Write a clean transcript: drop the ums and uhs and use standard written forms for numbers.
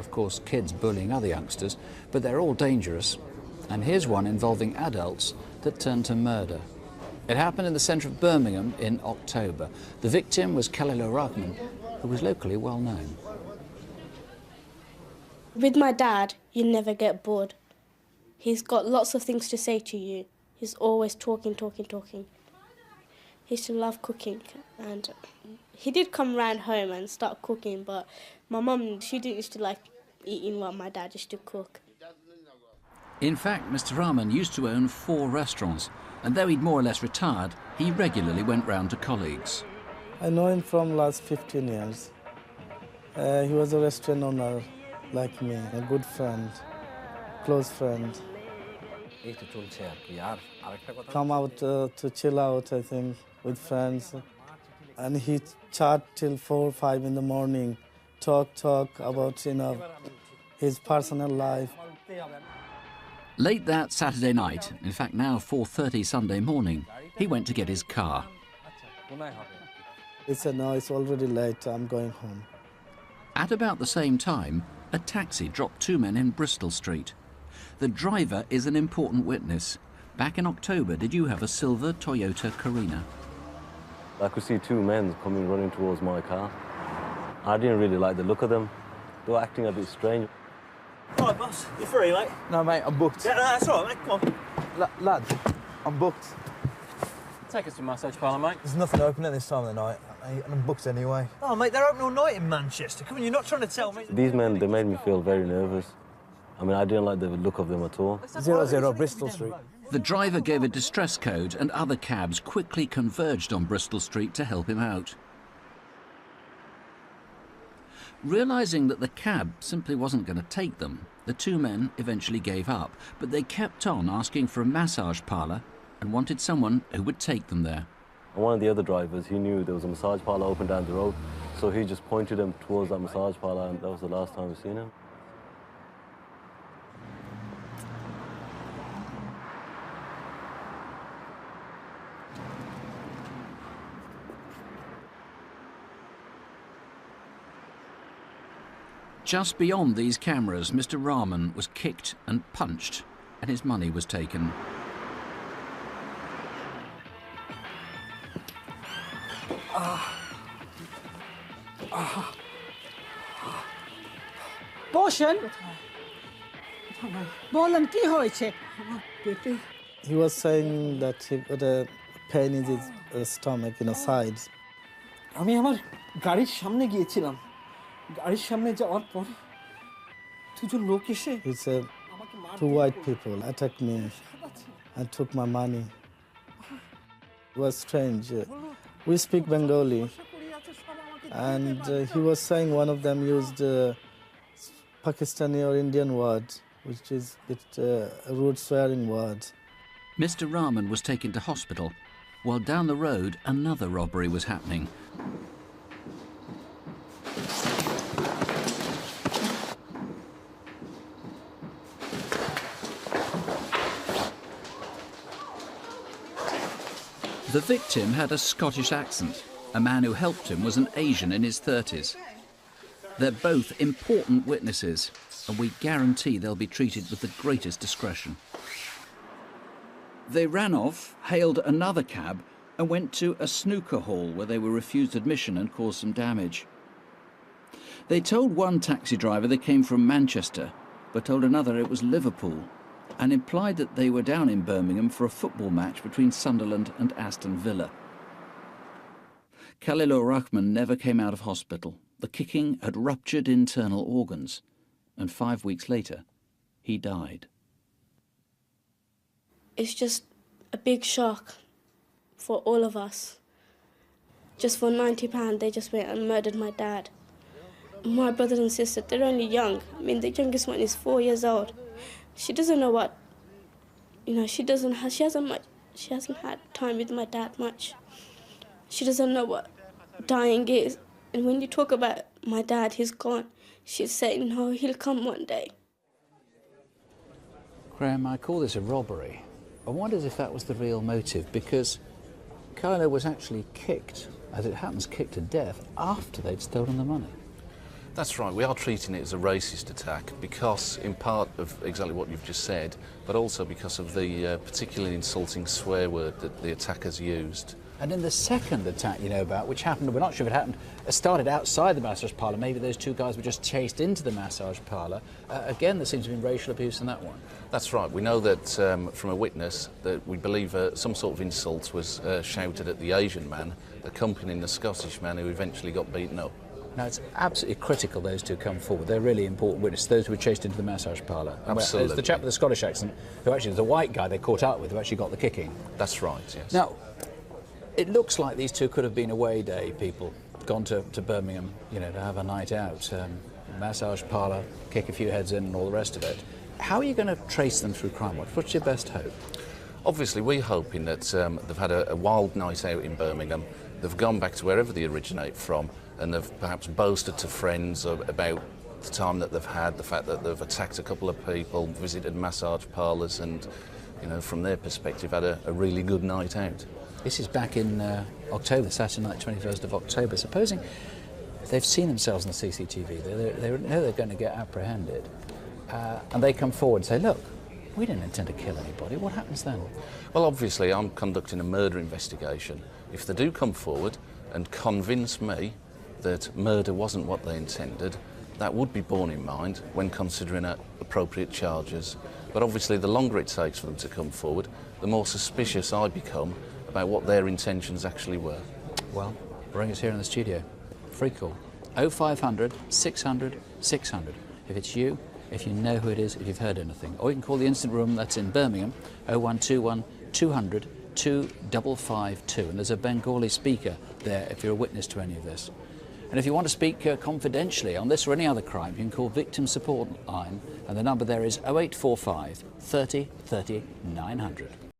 of course, kids bullying other youngsters, but they're all dangerous. And here's one involving adults that turned to murder. It happened in the centre of Birmingham in October. The victim was Khaliur Rahman, who was locally well known. With my dad, you never get bored. He's got lots of things to say to you. He's always talking. He used to love cooking, and he did come round home and start cooking, but my mum, she didn't used to like eating what my dad used to cook. In fact, Mr. Rahman used to own 4 restaurants, and though he'd more or less retired, he regularly went round to colleagues. I know him from last 15 years. He was a restaurant owner like me, a good friend, close friend. Come out to chill out, I think, with friends. And he chat till 4 or 5 in the morning, talk about, his personal life. Late that Saturday night, in fact now 4:30 Sunday morning, he went to get his car. He said, no, it's already late, I'm going home. At about the same time, a taxi dropped 2 men in Bristol Street. The driver is an important witness. Back in October, did you have a silver Toyota Carina? I could see 2 men coming running towards my car. I didn't really like the look of them. They were acting a bit strange. All right, boss, you free, mate? No, mate, I'm booked. Yeah, no, that's all right, mate, come on. Lad, I'm booked. Take us to massage parlour, mate. There's nothing open at this time of the night, and I'm booked anyway. Oh, mate, they're open all night in Manchester. Come on, you're not trying to tell me... These men, they made me feel very nervous. I mean, I didn't like the look of them at all. 00 Bristol Street. The driver gave a distress code and other cabs quickly converged on Bristol Street to help him out. Realising that the cab simply wasn't going to take them, the 2 men eventually gave up, but they kept on asking for a massage parlour and wanted someone who would take them there. And one of the other drivers, he knew there was a massage parlour open down the road, so he just pointed them towards that massage parlour, and that was the last time we've seen him. Just beyond these cameras, Mr. Rahman was kicked and punched, and his money was taken. He was saying that he got a pain in his stomach, sides. আমি আমার গাড়ির সামনে গিয়েছিলাম গাড়ির সামনে যাওয়ার পর 2 জন লোক এসে He said 2 white people attacked me and took my money. It was strange. We speak Bengali, and he was saying one of them used Pakistani or Indian word, which is a rude swearing word. Mr. Rahman was taken to hospital, while down the road another robbery was happening. The victim had a Scottish accent. A man who helped him was an Asian in his 30s. They're both important witnesses, and we guarantee they'll be treated with the greatest discretion. They ran off, hailed another cab, and went to a snooker hall where they were refused admission and caused some damage. They told one taxi driver they came from Manchester, but told another it was Liverpool, and implied that they were down in Birmingham for a football match between Sunderland and Aston Villa. Khaliur Rahman never came out of hospital. The kicking had ruptured internal organs, and 5 weeks later, he died. It's just a big shock for all of us. Just for £90, they just went and murdered my dad. My brothers and sisters, they're only young. I mean, the youngest one is 4 years old. She doesn't know what, she hasn't had time with my dad much. She doesn't know what dying is. And when you talk about my dad, he's gone, she's saying, no, he'll come one day. Graham, I call this a robbery. I wondered if that was the real motive, because Khaliur was actually kicked, as it happens, kicked to death after they'd stolen the money. That's right, we are treating it as a racist attack because, in part of exactly what you've just said, but also because of the particularly insulting swear word that the attackers used. And in the second attack you know about, which happened, we're not sure if it happened, started outside the massage parlour, maybe those two guys were just chased into the massage parlour. Again, there seems to have been racial abuse in that one. That's right, we know that from a witness that we believe some sort of insult was shouted at the Asian man, accompanying the Scottish man who eventually got beaten up. Now, it's absolutely critical those two come forward. They're really important witnesses, those who were chased into the massage parlour. Absolutely. It's the chap with the Scottish accent, who actually was a white guy they caught up with, who actually got the kicking. That's right, yes. Now, it looks like these two could have been away day people, gone to Birmingham, you know, to have a night out, massage parlour, kick a few heads in and all the rest of it. How are you going to trace them through Crimewatch? What's your best hope? Obviously, we're hoping that they've had a wild night out in Birmingham, they've gone back to wherever they originate from, and they've perhaps boasted to friends about the time that they've had, the fact that they've attacked a couple of people, visited massage parlours and, you know, from their perspective, had a really good night out. This is back in October, Saturday night, 21st of October. Supposing they've seen themselves on the CCTV, they know they're going to get apprehended, and they come forward and say, look, we didn't intend to kill anybody. What happens then? Well, obviously, I'm conducting a murder investigation. If they do come forward and convince me that murder wasn't what they intended, that would be borne in mind when considering appropriate charges. But obviously, the longer it takes for them to come forward, the more suspicious I become about what their intentions actually were. Well, ring us here in the studio. Free call. 0500 600 600. If it's you, if you know who it is, if you've heard anything. Or you can call the instant room that's in Birmingham, 0121 200 2552. And there's a Bengali speaker there if you're a witness to any of this. And if you want to speak confidentially on this or any other crime, you can call Victim Support Line, and the number there is 0845 30 30 900.